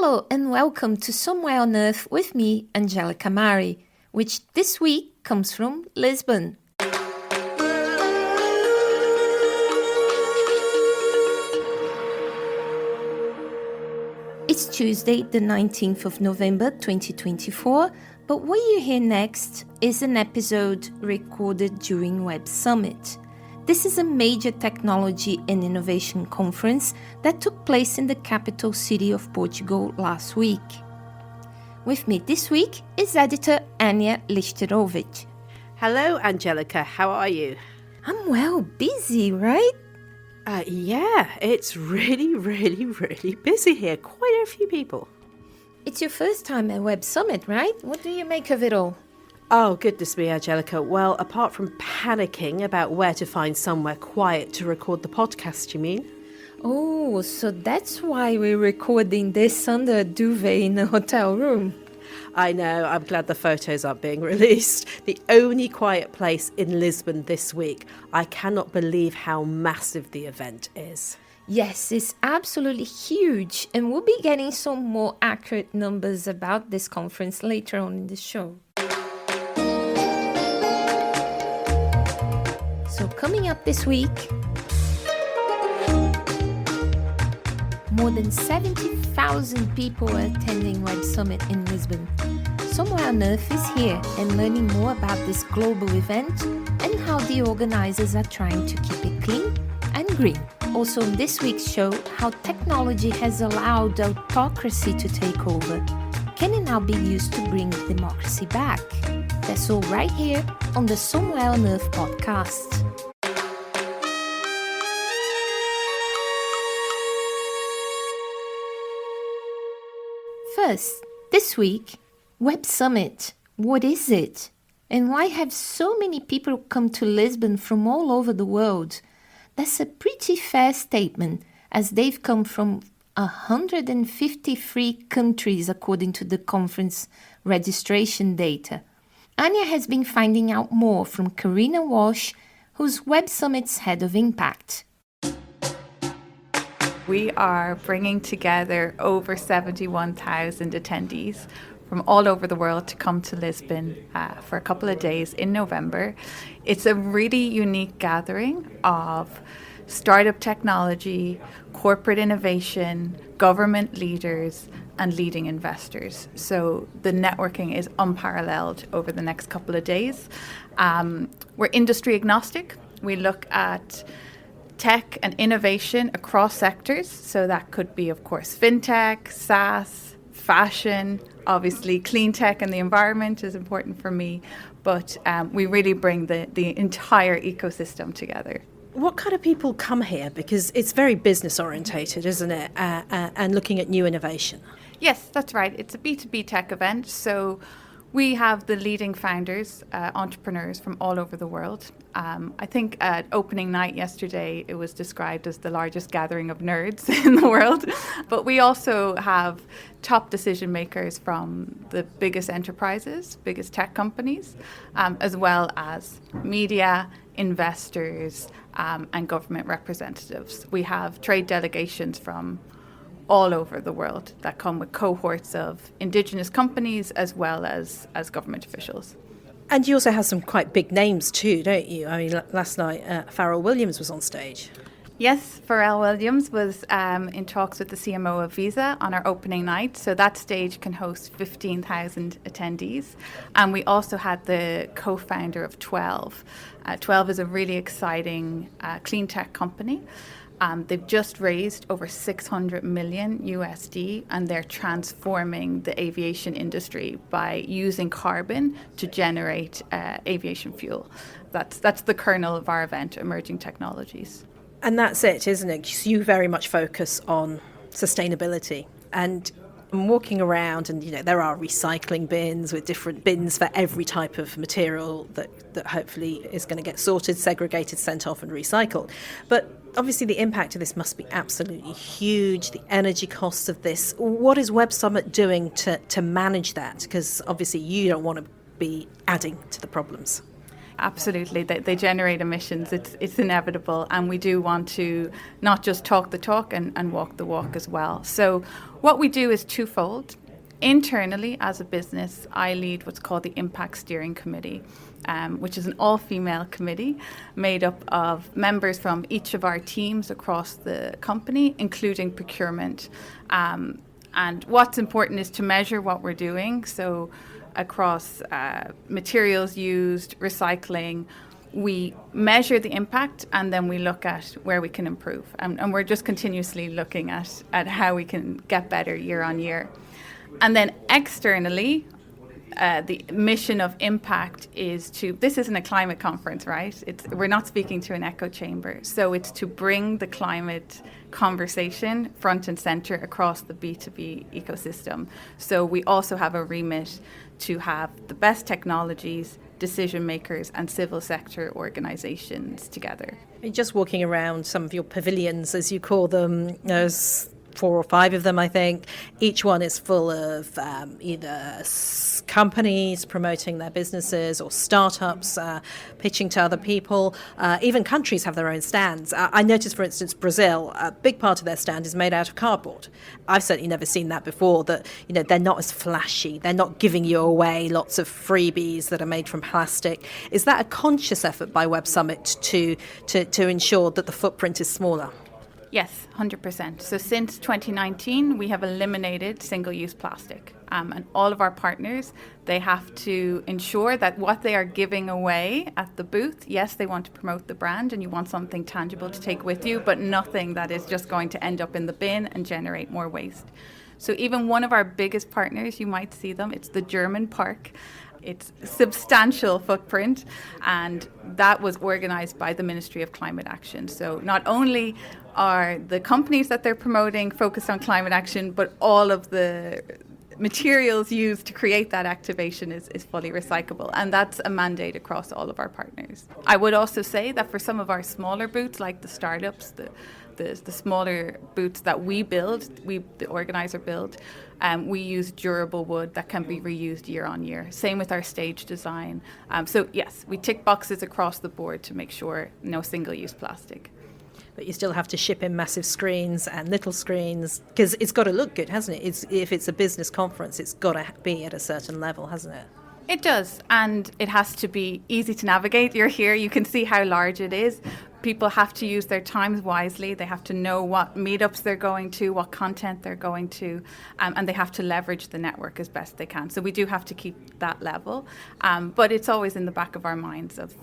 Hello and welcome to Somewhere on Earth with me, Angelica Mari, which this week comes from Lisbon. It's Tuesday, the 19th of November 2024, but what you hear next is an episode recorded during Web Summit. This is a major technology and innovation conference that took place in the capital city of Portugal last week. With me this week is editor Ania Lichtarowicz. Hello, Angelica. How are you? I'm well, busy, right? Yeah, it's really busy here. Quite a few people. It's your first time at Web Summit, right? What do you make of it all? Oh, goodness me, Angelica. Well, apart from panicking about where to find somewhere quiet to record the podcast, you mean? Oh, so that's why we're recording this under a duvet in a hotel room. I know, I'm glad the photos aren't being released. The only quiet place in Lisbon this week. I cannot believe how massive the event is. Yes, it's absolutely huge, and we'll be getting some more accurate numbers about this conference later on in the show. So coming up this week, more than 70,000 people are attending Web Summit in Lisbon. Somewhere on Earth is here and learning more about this global event and how the organizers are trying to keep it clean and green. Also in this week's show, how technology has allowed autocracy to take over. Can it now be used to bring democracy back? That's all right here on the Somewhere on Earth podcast. First, this week, Web Summit. What is it? And why have so many people come to Lisbon from all over the world? That's a pretty fair statement, as they've come from 153 countries according to the conference registration data. Ania has been finding out more from Karena Walshe, who's Web Summit's head of impact. We are bringing together over 71,000 attendees from all over the world to come to Lisbon for a couple of days in November. It's a really unique gathering of startup technology, corporate innovation, government leaders, and leading investors. So the networking is unparalleled over the next couple of days. We're industry agnostic. We look at tech and innovation across sectors. So that could be, of course, fintech, SaaS, fashion, obviously clean tech and the environment is important for me. But we really bring the entire ecosystem together. What kind of people come here? Because it's very business orientated, isn't it? And looking at new innovation. Yes, that's right. It's a B2B tech event. So we have the leading founders, entrepreneurs from all over the world. I think at opening night yesterday, it was described as the largest gathering of nerds in the world. But we also have top decision makers from the biggest enterprises, biggest tech companies, as well as media, investors, and government representatives. We have trade delegations from all over the world that come with cohorts of indigenous companies as well as government officials. And you also have some quite big names too, don't you? I mean, last night, Pharrell Williams was on stage. Yes, Pharrell Williams was in talks with the CMO of Visa on our opening night. So that stage can host 15,000 attendees. And we also had the co-founder of 12. 12 is a really exciting clean tech company. They've just raised over 600 million USD, and they're transforming the aviation industry by using carbon to generate aviation fuel. That's the kernel of our event, Emerging Technologies. And that's it, isn't it? 'Cause you very much focus on sustainability. And I'm walking around and, there are recycling bins with different bins for every type of material that hopefully is going to get sorted, segregated, sent off and recycled. But obviously the impact of this must be absolutely huge, the energy costs of this. What is Web Summit doing to manage that? Because obviously you don't want to be adding to the problems. Absolutely. They generate emissions. It's inevitable. And we do want to not just talk the talk and walk the walk as well. So what we do is twofold. Internally, as a business, I lead what's called the Impact Steering Committee, which is an all-female committee made up of members from each of our teams across the company, including procurement. And what's important is to measure what we're doing. So across materials used, recycling, we measure the impact and then we look at where we can improve. And we're just continuously looking at how we can get better year on year. And then externally, the mission of Impact is this isn't a climate conference, right? We're not speaking to an echo chamber. So it's to bring the climate conversation front and center across the B2B ecosystem. So we also have a remit to have the best technologies, decision makers and civil sector organizations together. Just walking around some of your pavilions, as you call them, there's 4 or 5 of them, I think. Each one is full of either companies promoting their businesses or startups pitching to other people. Even countries have their own stands. I noticed, for instance, Brazil, a big part of their stand is made out of cardboard. I've certainly never seen that before, that they're not as flashy. They're not giving you away lots of freebies that are made from plastic. Is that a conscious effort by Web Summit to ensure that the footprint is smaller? Yes, 100%. So since 2019, we have eliminated single-use plastic. And all of our partners, they have to ensure that what they are giving away at the booth, yes, they want to promote the brand and you want something tangible to take with you, but nothing that is just going to end up in the bin and generate more waste. So even one of our biggest partners, you might see them, it's the German park. It's a substantial footprint, and that was organized by the Ministry of Climate Action. So not only are the companies that they're promoting focused on climate action, but all of the materials used to create that activation is fully recyclable. And that's a mandate across all of our partners. I would also say that for some of our smaller booths, like the startups, the smaller booths that we build, the organizer build, we use durable wood that can be reused year on year. Same with our stage design. So yes, we tick boxes across the board to make sure no single-use plastic. But you still have to ship in massive screens and little screens, because it's got to look good, hasn't it? If it's a business conference, it's got to be at a certain level, hasn't it? It does, and it has to be easy to navigate. You're here, you can see how large it is. People have to use their times wisely. They have to know what meetups they're going to, what content they're going to, and they have to leverage the network as best they can. So we do have to keep that level, but it's always in the back of our minds of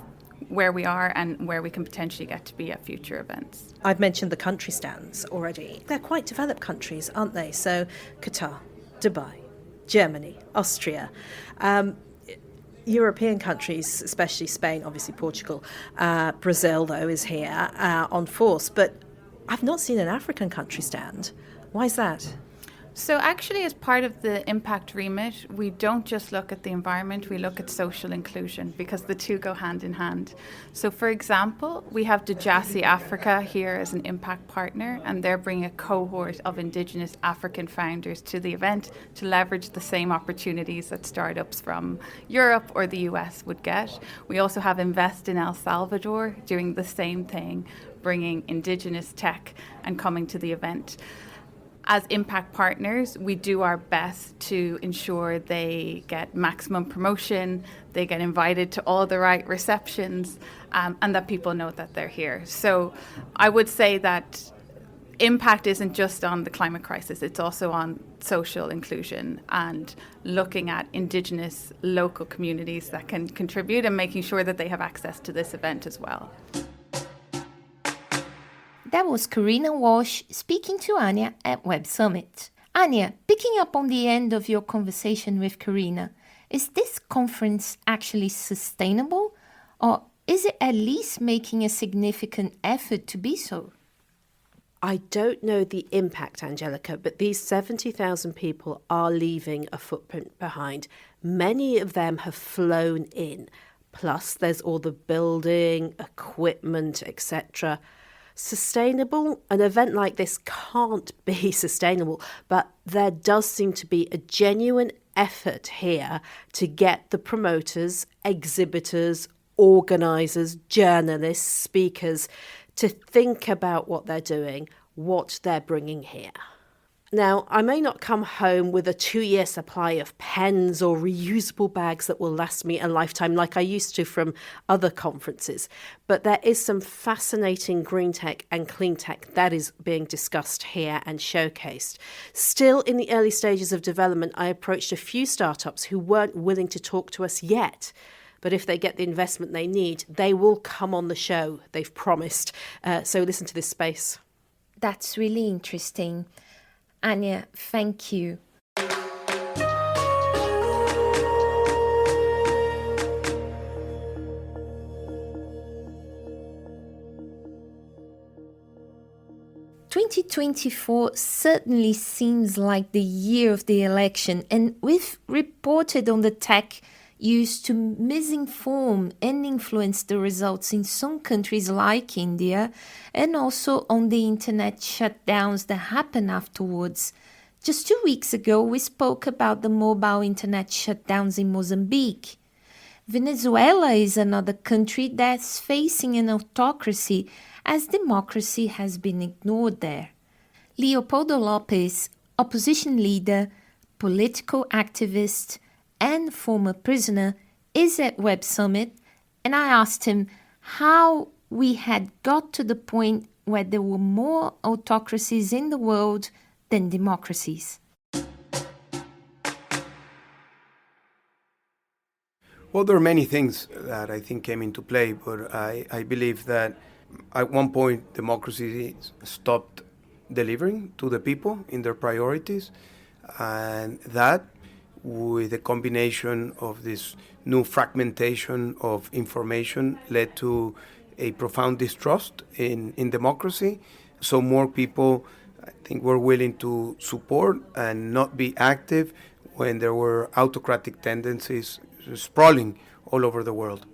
where we are and where we can potentially get to be at future events. I've mentioned the country stands already. They're quite developed countries, aren't they? So Qatar, Dubai, Germany, Austria. European countries, especially Spain, obviously Portugal, Brazil, though, is here on force. But I've not seen an African country stand. Why is that? So actually, as part of the impact remit, we don't just look at the environment, we look at social inclusion, because the two go hand in hand. So for example, we have Dejasi Africa here as an impact partner, and they're bringing a cohort of Indigenous African founders to the event to leverage the same opportunities that startups from Europe or the US would get. We also have Invest in El Salvador doing the same thing, bringing Indigenous tech and coming to the event. As impact partners, we do our best to ensure they get maximum promotion, they get invited to all the right receptions, and that people know that they're here. So I would say that impact isn't just on the climate crisis, it's also on social inclusion and looking at Indigenous local communities that can contribute and making sure that they have access to this event as well. That was Karena Walshe speaking to Ania at Web Summit. Ania, picking up on the end of your conversation with Karena, is this conference actually sustainable, or is it at least making a significant effort to be so? I don't know the impact, Angelica, but these 70,000 people are leaving a footprint behind. Many of them have flown in. Plus, there's all the building, equipment, etc. Sustainable? An event like this can't be sustainable, but there does seem to be a genuine effort here to get the promoters, exhibitors, organisers, journalists, speakers, to think about what they're doing, what they're bringing here. Now, I may not come home with a 2-year supply of pens or reusable bags that will last me a lifetime like I used to from other conferences, but there is some fascinating green tech and clean tech that is being discussed here and showcased. Still in the early stages of development, I approached a few startups who weren't willing to talk to us yet. But if they get the investment they need, they will come on the show, they've promised. So listen to this space. That's really interesting. Ania, thank you. "2024 certainly seems like the year of the election, and we've reported on the tech used to misinform and influence the results in some countries like India, and also on the internet shutdowns that happen afterwards. Just 2 weeks ago, we spoke about the mobile internet shutdowns in Mozambique. Venezuela is another country that's facing an autocracy, as democracy has been ignored there. Leopoldo Lopez, opposition leader, political activist, and former prisoner, is at Web Summit, and I asked him how we had got to the point where there were more autocracies in the world than democracies. Well, there are many things that I think came into play, but I believe that at one point democracy stopped delivering to the people in their priorities, and that, with a combination of this new fragmentation of information, led to a profound distrust in democracy. So more people, I think, were willing to support and not be active when there were autocratic tendencies sprawling all over the world.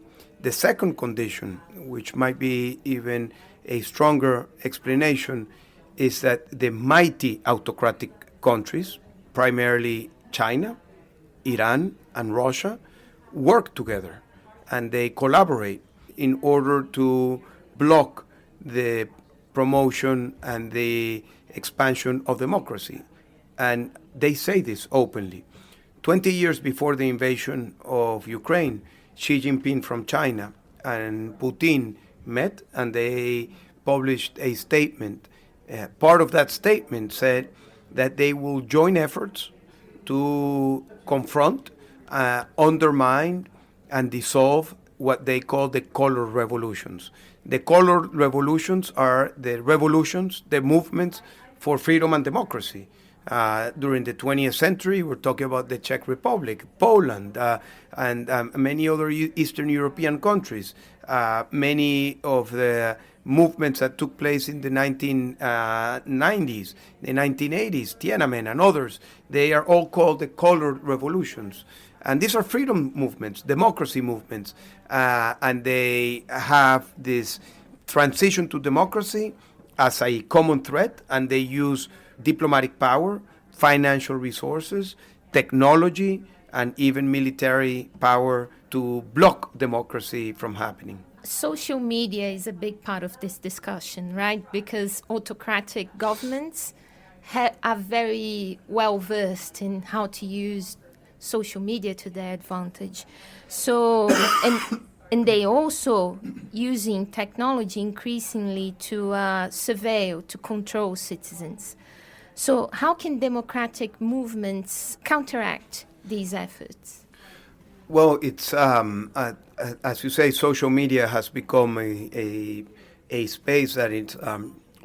The second condition, which might be even a stronger explanation, is that the mighty autocratic countries, primarily China, Iran, and Russia, work together and they collaborate in order to block the promotion and the expansion of democracy. And they say this openly. 20 years before the invasion of Ukraine, Xi Jinping from China and Putin met and they published a statement. Part of that statement said that they will join efforts to confront, undermine, and dissolve what they call the color revolutions. The color revolutions are the revolutions, the movements for freedom and democracy. During the 20th century, we're talking about the Czech Republic, Poland, and many other Eastern European countries. Many of the movements that took place in the 1990s, the 1980s, Tiananmen and others, they are all called the colored revolutions. And these are freedom movements, democracy movements, and they have this transition to democracy as a common threat, and they use diplomatic power, financial resources, technology, and even military power to block democracy from happening. Social media is a big part of this discussion, right? Because autocratic governments are very well versed in how to use social media to their advantage. So, and they also using technology increasingly to surveil, to control citizens. So how can democratic movements counteract these efforts? Well, it's as you say, social media has become a space that it's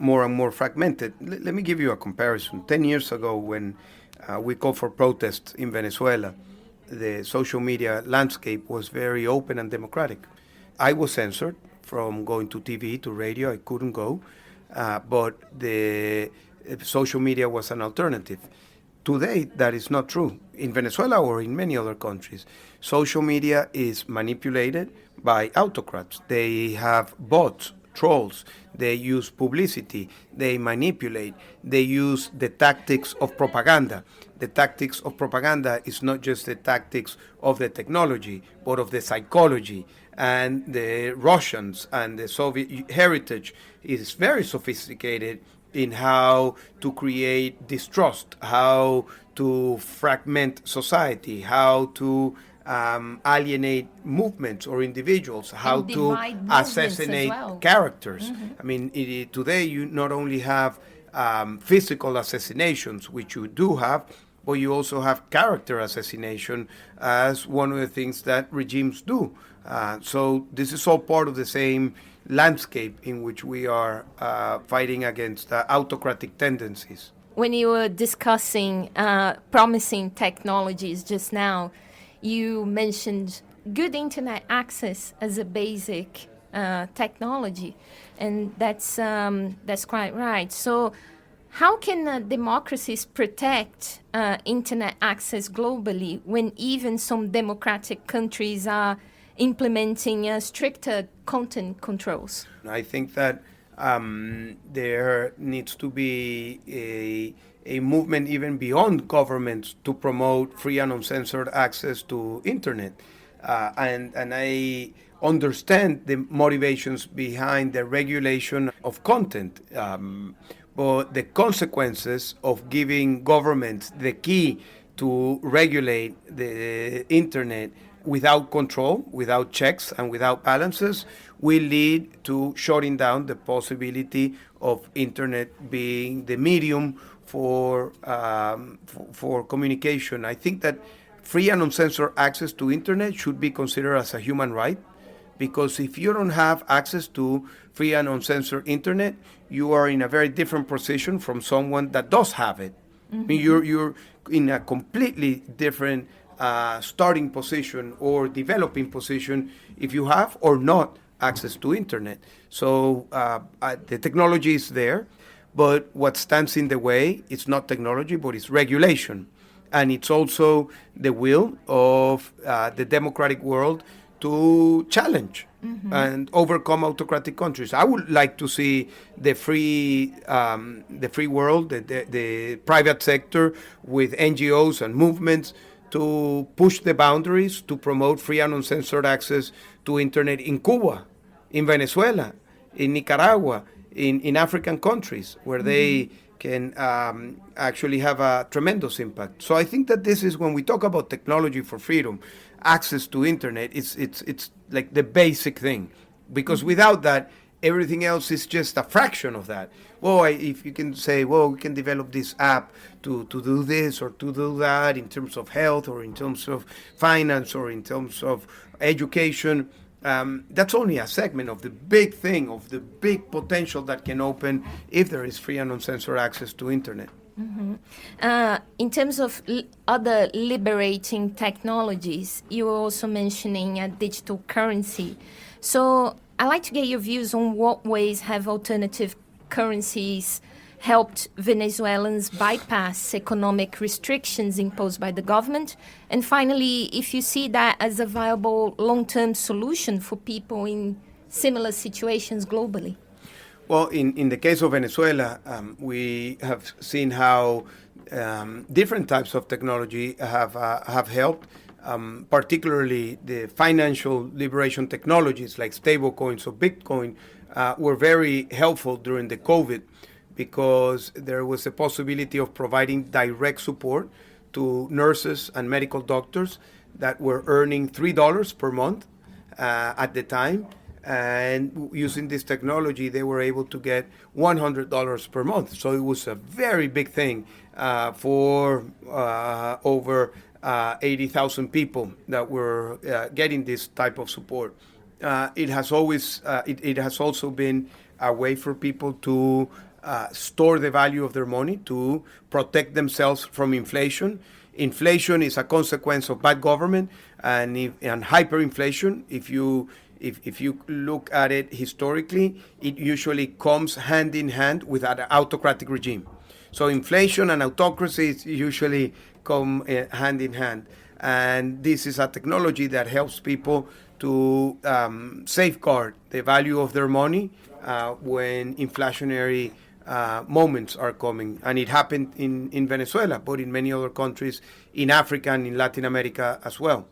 more and more fragmented. Let me give you a comparison. 10 years ago, when we called for protests in Venezuela, the social media landscape was very open and democratic. I was censored from going to TV, to radio. I couldn't go, but the social media was an alternative. Today, that is not true. In Venezuela or in many other countries, social media is manipulated by autocrats. They have bots trolls, they use publicity, they manipulate, they use the tactics of propaganda. The tactics of propaganda is not just the tactics of the technology, but of the psychology. And the Russians and the Soviet heritage is very sophisticated in how to create distrust, how to fragment society, how to alienate movements or individuals, how to assassinate characters. I mean, today you not only have physical assassinations, which you do have, but you also have character assassination as one of the things that regimes do. So this is all part of the same landscape in which we are fighting against autocratic tendencies. When you were discussing promising technologies just now, you mentioned good internet access as a basic technology, and that's quite right. So how can democracies protect internet access globally when even some democratic countries are implementing stricter content controls? I think that there needs to be a movement even beyond governments to promote free and uncensored access to internet. And I understand the motivations behind the regulation of content. But the consequences of giving governments the key to regulate the internet without control, without checks, and without balances will lead to shutting down the possibility of internet being the medium for communication. I think that free and uncensored access to internet should be considered as a human right, because if you don't have access to free and uncensored internet, you are in a very different position from someone that does have it. I mean, you're in a completely different starting position or developing position if you have or not access to internet. So the technology is there, but what stands in the way is not technology, but it's regulation. And it's also the will of the democratic world to challenge and overcome autocratic countries. I would like to see the free world, the private sector with NGOs and movements to push the boundaries to promote free and uncensored access to internet in Cuba, in Venezuela, in Nicaragua, in African countries where they can actually have a tremendous impact. So I think that this is, when we talk about technology for freedom, access to internet, it's like the basic thing, because without that, everything else is just a fraction of that. Well, if you can say, well, we can develop this app to do this or to do that in terms of health or in terms of finance or in terms of education, that's only a segment of the big thing, of the big potential that can open if there is free and uncensored access to internet. In terms of other liberating technologies, you were also mentioning a digital currency. So I'd like to get your views on what ways have alternative currencies helped Venezuelans bypass economic restrictions imposed by the government? And finally, if you see that as a viable long-term solution for people in similar situations globally? Well, in the case of Venezuela, we have seen how different types of technology have helped, particularly the financial liberation technologies like stablecoins or Bitcoin were very helpful during the COVID, because there was a possibility of providing direct support to nurses and medical doctors that were earning $3 per month at the time. And using this technology, they were able to get $100 per month. So it was a very big thing for over 80,000 people that were getting this type of support. It has also been a way for people to store the value of their money, to protect themselves from inflation. Inflation is a consequence of bad government and hyperinflation. If you look at it historically, it usually comes hand in hand with an autocratic regime. So inflation and autocracies usually come hand in hand. And this is a technology that helps people to safeguard the value of their money when inflationary moments are coming. And it happened in Venezuela, but in many other countries in Africa and in Latin America as well.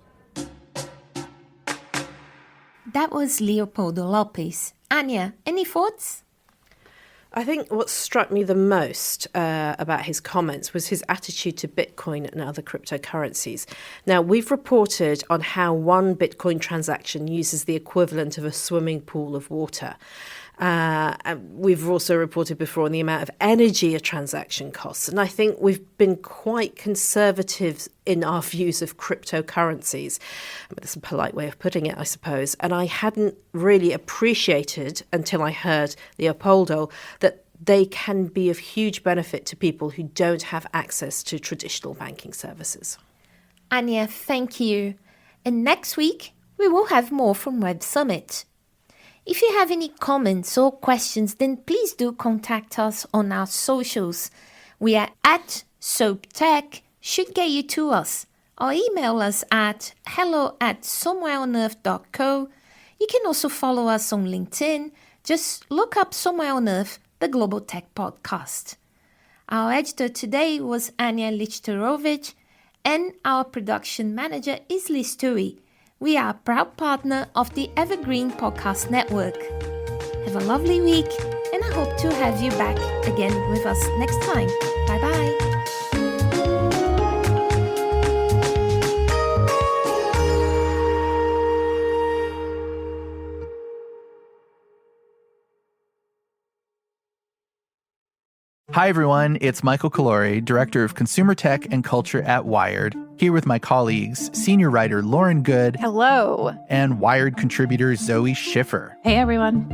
That was Leopoldo Lopez. Ania, any thoughts? I think what struck me the most about his comments was his attitude to Bitcoin and other cryptocurrencies. Now, we've reported on how one Bitcoin transaction uses the equivalent of a swimming pool of water. We've also reported before on the amount of energy a transaction costs. And I think we've been quite conservative in our views of cryptocurrencies. That's a polite way of putting it, I suppose. And I hadn't really appreciated until I heard Leopoldo that they can be of huge benefit to people who don't have access to traditional banking services. Ania, thank you. And next week, we will have more from Web Summit. If you have any comments or questions, then please do contact us on our socials. We are at SoapTech, should get you to us. Or email us at hello@somewhereonearth.co. You can also follow us on LinkedIn. Just look up Somewhere on Earth, the Global Tech Podcast. Our editor today was Ania Lichtarowicz, and our production manager is Tuohy. We are a proud partner of the Evergreen Podcast Network. Have a lovely week, and I hope to have you back again with us next time. Bye-bye. Hi, everyone. It's Michael Calore, Director of Consumer Tech and Culture at Wired, here with my colleagues, senior writer Lauren Good. Hello. And Wired contributor Zoe Schiffer. Hey, everyone.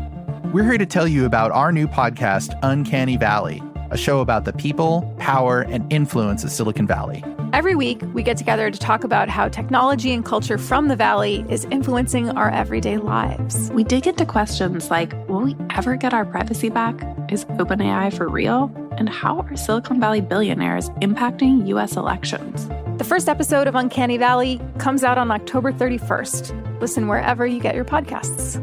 We're here to tell you about our new podcast, Uncanny Valley, a show about the people, power, and influence of Silicon Valley. Every week, we get together to talk about how technology and culture from the Valley is influencing our everyday lives. We dig into questions like, will we ever get our privacy back? Is OpenAI for real? And how are Silicon Valley billionaires impacting U.S. elections? The first episode of Uncanny Valley comes out on October 31st. Listen wherever you get your podcasts.